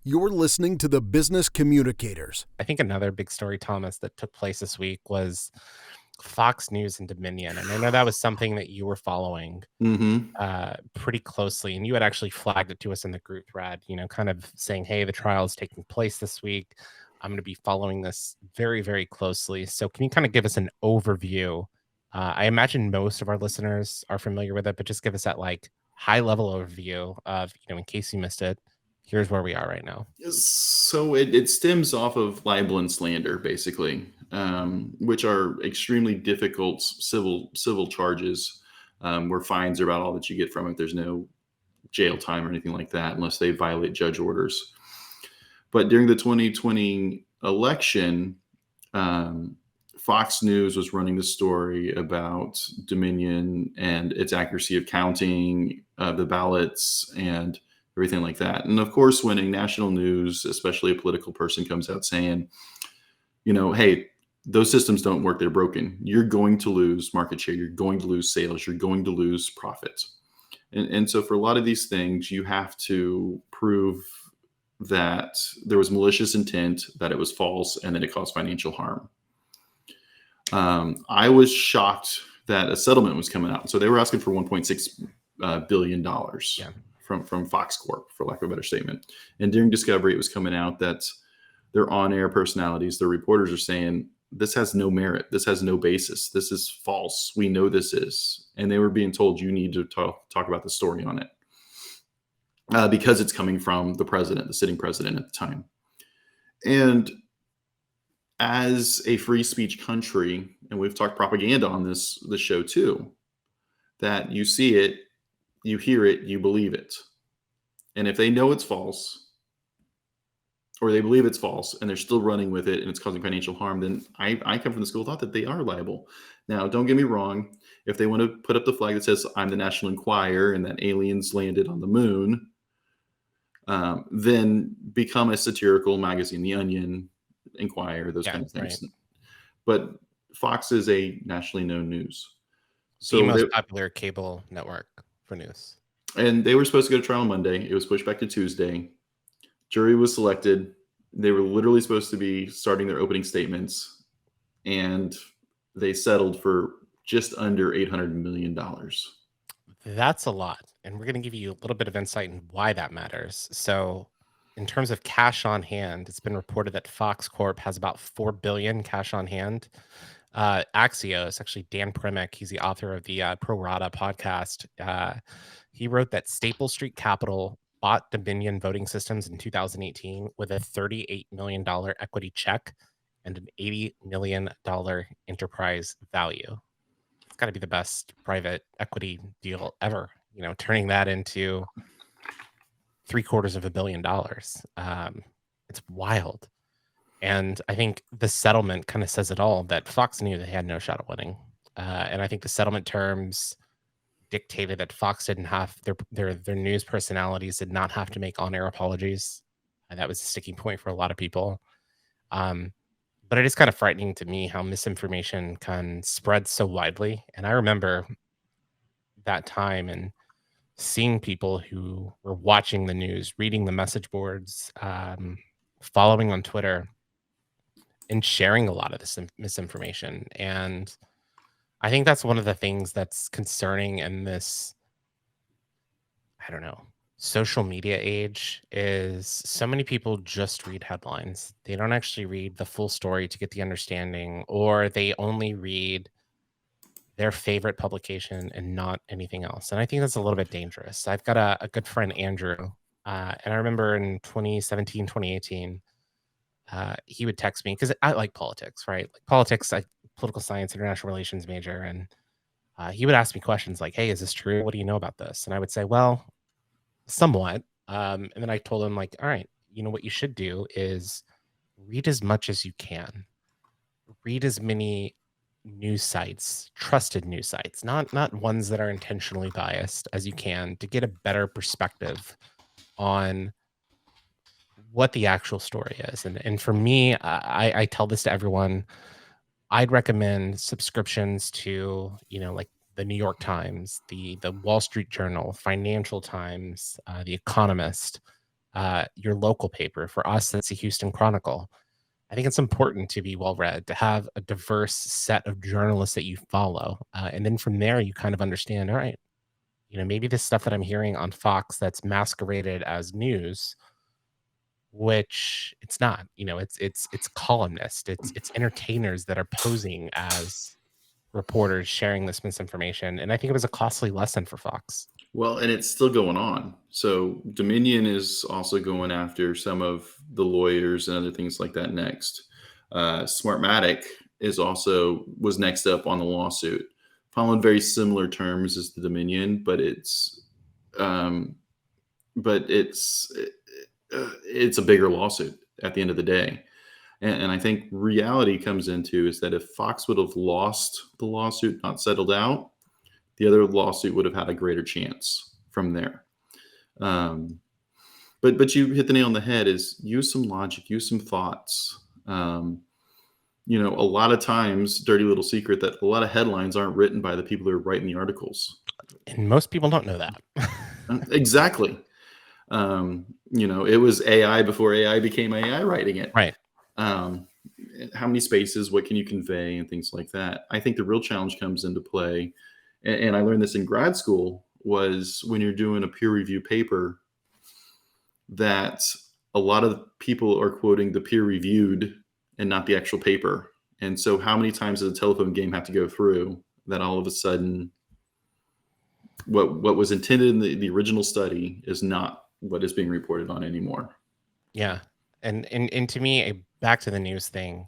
You're listening to the Business Communicators. I think another big story, Thomas, that took place this week was Fox News and Dominion. And I know that was something that you were following pretty closely. And you had actually flagged it to us in the group thread, kind of saying, hey, the trial is taking place this week. I'm going to be following this very, very closely. So can you kind of give us an overview? I imagine most of our listeners are familiar with it, but just give us that high level overview of, in case you missed it, here's where we are right now. So it stems off of libel and slander, basically, which are extremely difficult civil charges, where fines are about all that you get from it. There's no jail time or anything like that unless they violate judge orders. But during the 2020 election, Fox News was running the story about Dominion and its accuracy of counting the ballots and everything like that. And of course, when a national news, especially a political person, comes out saying, hey, those systems don't work, they're broken, you're going to lose market share, you're going to lose sales, you're going to lose profits. And so for a lot of these things, you have to prove that there was malicious intent, that it was false, and that it caused financial harm. I was shocked that a settlement was coming out. So they were asking for $1.6 billion. Yeah. From Fox Corp, for lack of a better statement. And during discovery, it was coming out that their on-air personalities, their reporters, are saying, this has no merit, this has no basis, this is false, we know this is. And they were being told, you need to talk about the story on it, because it's coming from the president, the sitting president at the time. And as a free speech country, and we've talked propaganda on this show too, that you see it, you hear it, you believe it. And if they know it's false, or they believe it's false, and they're still running with it and it's causing financial harm, then I come from the school of thought that they are liable. Now, don't get me wrong. If they want to put up the flag that says, I'm the National Enquirer and that aliens landed on the moon, then become a satirical magazine, The Onion, Enquirer, those kind of things. Right. But Fox is a nationally known news. So the most popular cable network for news. And they were supposed to go to trial on Monday. It was pushed back to Tuesday. Jury was selected. They were literally supposed to be starting their opening statements, and they settled for just under $800 million. That's a lot. And we're going to give you a little bit of insight in why that matters. So in terms of cash on hand, it's been reported that Fox Corp has about $4 billion cash on hand. Axios, actually Dan Primick, he's the author of the Pro Rata podcast. He wrote that Staple Street Capital bought Dominion Voting Systems in 2018 with a $38 million equity check and an $80 million enterprise value. It's got to be the best private equity deal ever, turning that into $750 million. It's wild. And I think the settlement kind of says it all, that Fox knew they had no shot at winning. And I think the settlement terms dictated that Fox didn't have their news personalities did not have to make on-air apologies. And that was a sticking point for a lot of people. But it is kind of frightening to me how misinformation can spread so widely. And I remember that time and seeing people who were watching the news, reading the message boards, following on Twitter, and sharing a lot of this misinformation. And I think that's one of the things that's concerning in this, social media age, is so many people just read headlines. They don't actually read the full story to get the understanding, or they only read their favorite publication and not anything else. And I think that's a little bit dangerous. I've got a good friend, Andrew, and I remember in 2017, 2018, he would text me, because I like politics, right? Like politics, political science, international relations major. And he would ask me questions like, hey, is this true? What do you know about this? And I would say, well, somewhat. And then I told him, like, all right, what you should do is read as much as you can. Read as many news sites, trusted news sites, not ones that are intentionally biased, as you can, to get a better perspective on what the actual story is. And for me, I tell this to everyone. I'd recommend subscriptions to, like the New York Times, the Wall Street Journal, Financial Times, The Economist, your local paper. For us, that's the Houston Chronicle. I think it's important to be well read, to have a diverse set of journalists that you follow. And then from there, you kind of understand, all right, maybe this stuff that I'm hearing on Fox that's masqueraded as news, which it's not. It's columnists, it's entertainers that are posing as reporters sharing this misinformation. And I think it was a costly lesson for Fox. Well, and it's still going on. So Dominion is also going after some of the lawyers and other things like that next. Smartmatic was next up on the lawsuit, following very similar terms as the Dominion, but um, it's a bigger lawsuit at the end of the day. And I think reality comes into is that if Fox would have lost the lawsuit, not settled out, the other lawsuit would have had a greater chance from there. But you hit the nail on the head, is use some logic, use some thoughts. A lot of times, dirty little secret, that a lot of headlines aren't written by the people who are writing the articles. And most people don't know that. Exactly. It was AI before AI became AI writing it. Right. How many spaces, what can you convey, and things like that. I think the real challenge comes into play, and I learned this in grad school, was when you're doing a peer review paper, that a lot of people are quoting the peer reviewed and not the actual paper. And so how many times does a telephone game have to go through that all of a sudden what was intended in the original study is not what is being reported on anymore? Yeah. And to me, back to the news thing,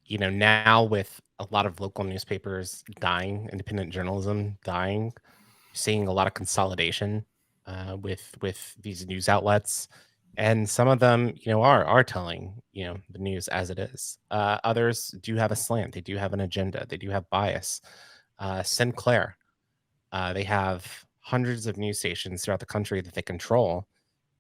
now with a lot of local newspapers dying, independent journalism dying, seeing a lot of consolidation with these news outlets, and some of them, are telling the news as it is. Others do have a slant. They do have an agenda. They do have bias. Sinclair, they have hundreds of news stations throughout the country that they control.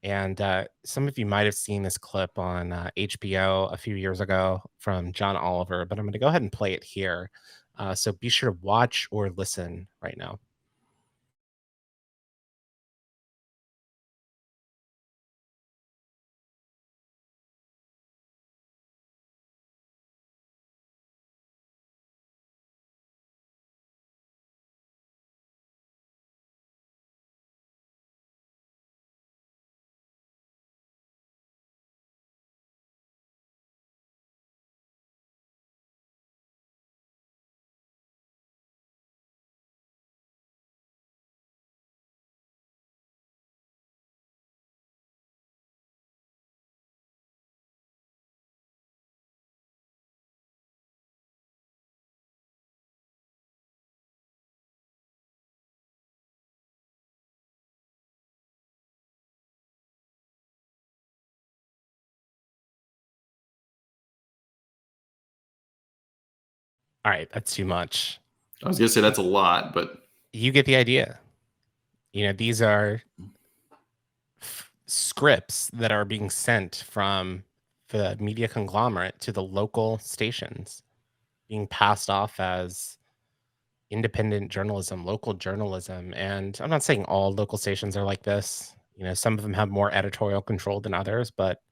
And some of you might have seen this clip on HBO a few years ago from John Oliver, but I'm going to go ahead and play it here. So be sure to watch or listen right now. All right, that's too much. I was going to say that's a lot, but you get the idea. These are scripts that are being sent from the media conglomerate to the local stations, being passed off as independent journalism, local journalism. And I'm not saying all local stations are like this. Some of them have more editorial control than others, but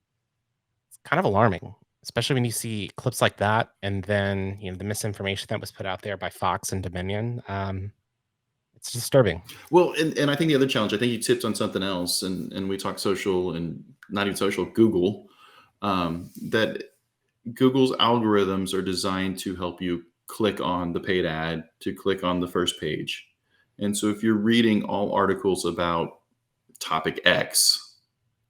it's kind of alarming, especially when you see clips like that. And then, the misinformation that was put out there by Fox and Dominion. It's disturbing. Well, and I think the other challenge, I think you tipped on something else, and we talk social, and not even social, Google, that Google's algorithms are designed to help you click on the paid ad, to click on the first page. And so if you're reading all articles about topic X,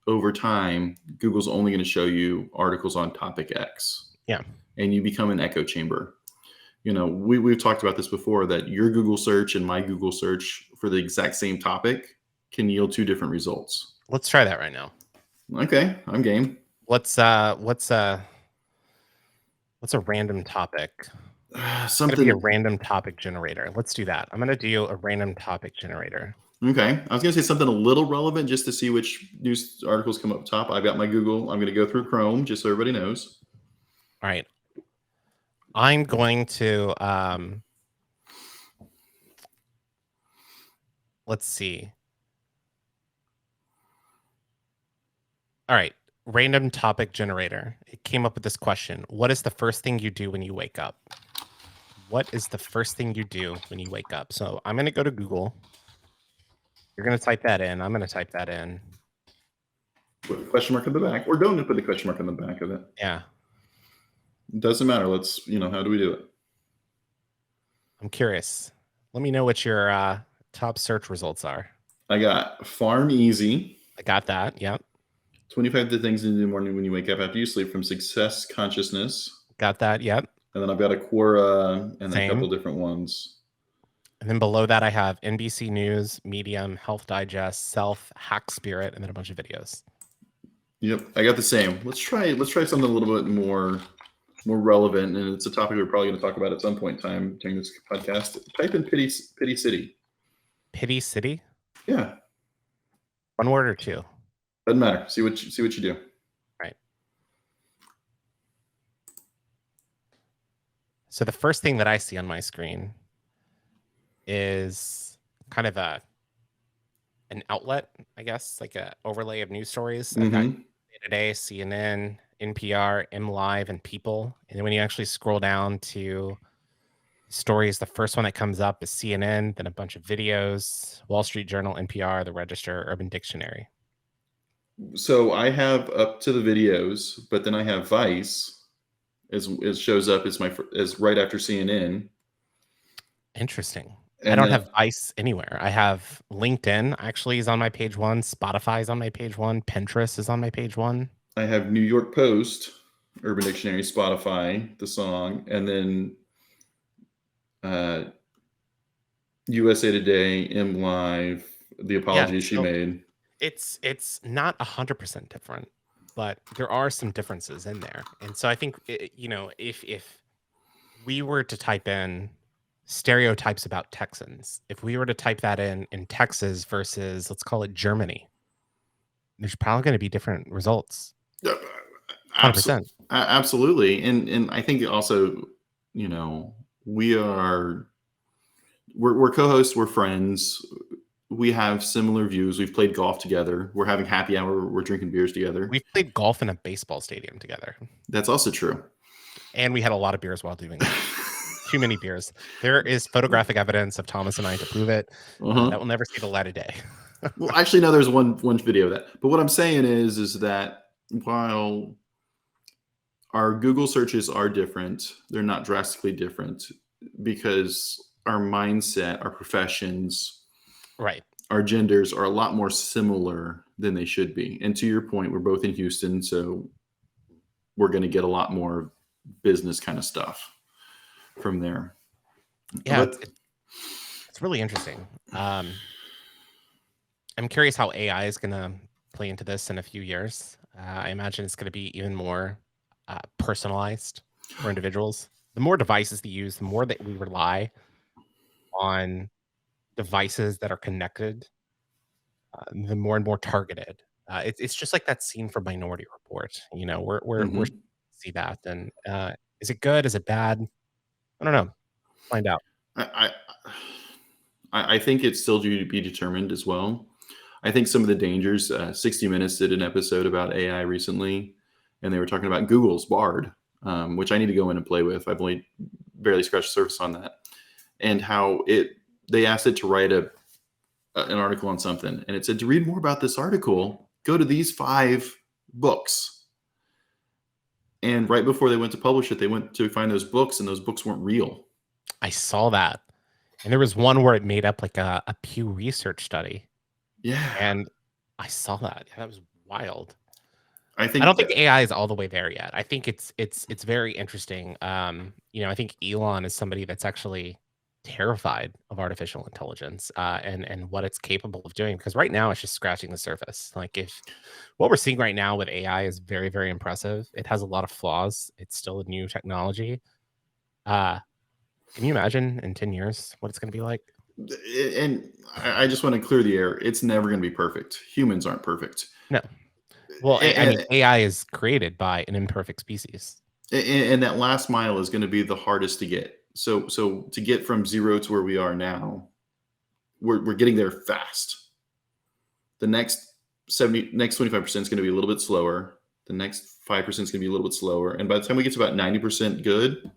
over time, Google's only going to show you articles on topic X. Yeah. And you become an echo chamber. We've talked about this before, that your Google search and my Google search for the exact same topic can yield two different results. Let's try that right now. Okay, I'm game. What's a random topic? Something. Be a random topic generator. Let's do that. I'm going to do a random topic generator. Okay. I was going to say something a little relevant just to see which news articles come up top. I've got my Google. I'm going to go through Chrome just so everybody knows. All right. I'm going to, let's see. All right. Random topic generator. It came up with this question. What is the first thing you do when you wake up? What is the first thing you do when you wake up? So I'm going to go to Google. You're going to type that in. I'm going to type that in. Put the question mark on the back. We're going to put the question mark on the back of it. Yeah. It doesn't matter. Let's, how do we do it? I'm curious. Let me know what your top search results are. I got Farm Easy. I got that. Yep. 25 things to do in the morning when you wake up after you sleep from Success Consciousness. Got that. Yep. And then I've got a Quora and a couple different ones. And then below that, I have NBC News, Medium, Health Digest, Self, Hack Spirit, and then a bunch of videos. Yep, I got the same. Let's try something a little bit more relevant, and it's a topic we're probably going to talk about at some point in time during this podcast. Type in Pity City. Pity City? Yeah. One word or two? Doesn't matter. See what you do. Right. So the first thing that I see on my screen is kind of an outlet, I guess, like a overlay of news stories. I've got Today, CNN, NPR, MLive, and People. And then when you actually scroll down to stories, the first one that comes up is CNN, then a bunch of videos, Wall Street Journal, NPR, The Register, Urban Dictionary. So I have up to the videos, but then I have Vice. It shows up as right after CNN. Interesting. And I don't have Vice anywhere. I have LinkedIn actually is on my page 1. Spotify is on my page 1. Pinterest is on my page 1. I have New York Post, Urban Dictionary, Spotify, the song, and then USA Today, MLive, the apology she made. It's not 100% different, but there are some differences in there. And so I think, if we were to type in stereotypes about Texans, if we were to type that in Texas versus, let's call it Germany, there's probably going to be different results. 100%. Absolutely. And I think also, we're co-hosts, we're friends. We have similar views. We've played golf together. We're having happy hour. We're drinking beers together. We've played golf in a baseball stadium together. That's also true. And we had a lot of beers while doing it. Too many beers. There is photographic evidence of Thomas and I to prove it. That will never see the light of day. Well, actually, no, there's one video of that. But what I'm saying is that while our Google searches are different, they're not drastically different because our mindset, our professions, right, our genders are a lot more similar than they should be. And to your point, we're both in Houston, so we're going to get a lot more business kind of stuff from there. Yeah, it's really interesting. I'm curious how AI is going to play into this in a few years. I imagine it's going to be even more personalized for individuals. The more devices they use, the more that we rely on devices that are connected, the more and more targeted. It's just like that scene from Minority Report. We're see that. And is it good? Is it bad? I don't know. Find out. I think it's still due to be determined as well. I think some of the dangers. 60 Minutes did an episode about AI recently, and they were talking about Google's Bard, which I need to go in and play with. I've only barely scratched the surface on that, and how they asked it to write an article on something, and it said to read more about this article, go to these 5 books. And right before they went to publish it, they went to find those books, and those books weren't real. I saw that. And there was one where it made up like a Pew Research study. Yeah. And I saw that. That was wild. I don't think AI is all the way there yet. I think it's very interesting. I think Elon is somebody that's actually terrified of artificial intelligence and what it's capable of doing, because right now it's just scratching the surface. Like, if what we're seeing right now with AI is very, very impressive, it has a lot of flaws. It's still a new technology. Can you imagine in 10 years what it's going to be like? And I just want to clear the air. It's never going to be perfect. Humans aren't perfect. No. Well, I mean, AI is created by an imperfect species. And that last mile is going to be the hardest to get. So to get from 0 to where we are now, we're getting there fast. The next next 25% is going to be a little bit slower. The next 5% is going to be a little bit slower. And by the time we get to about 90% good,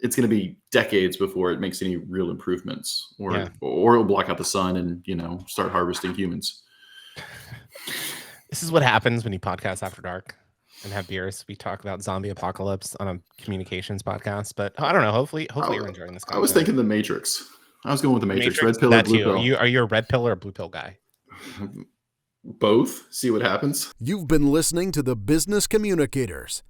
it's going to be decades before it makes any real improvements, or it'll block out the sun and, start harvesting humans. This is what happens when you podcast after dark and have beers. We talk about zombie apocalypse on a communications podcast, but I don't know. Hopefully you're enjoying this content. I was thinking the Matrix. I was going with the Matrix. Red pill or blue pill. Are you a red pill or a blue pill guy? Both. See what happens. You've been listening to the Business Communicators.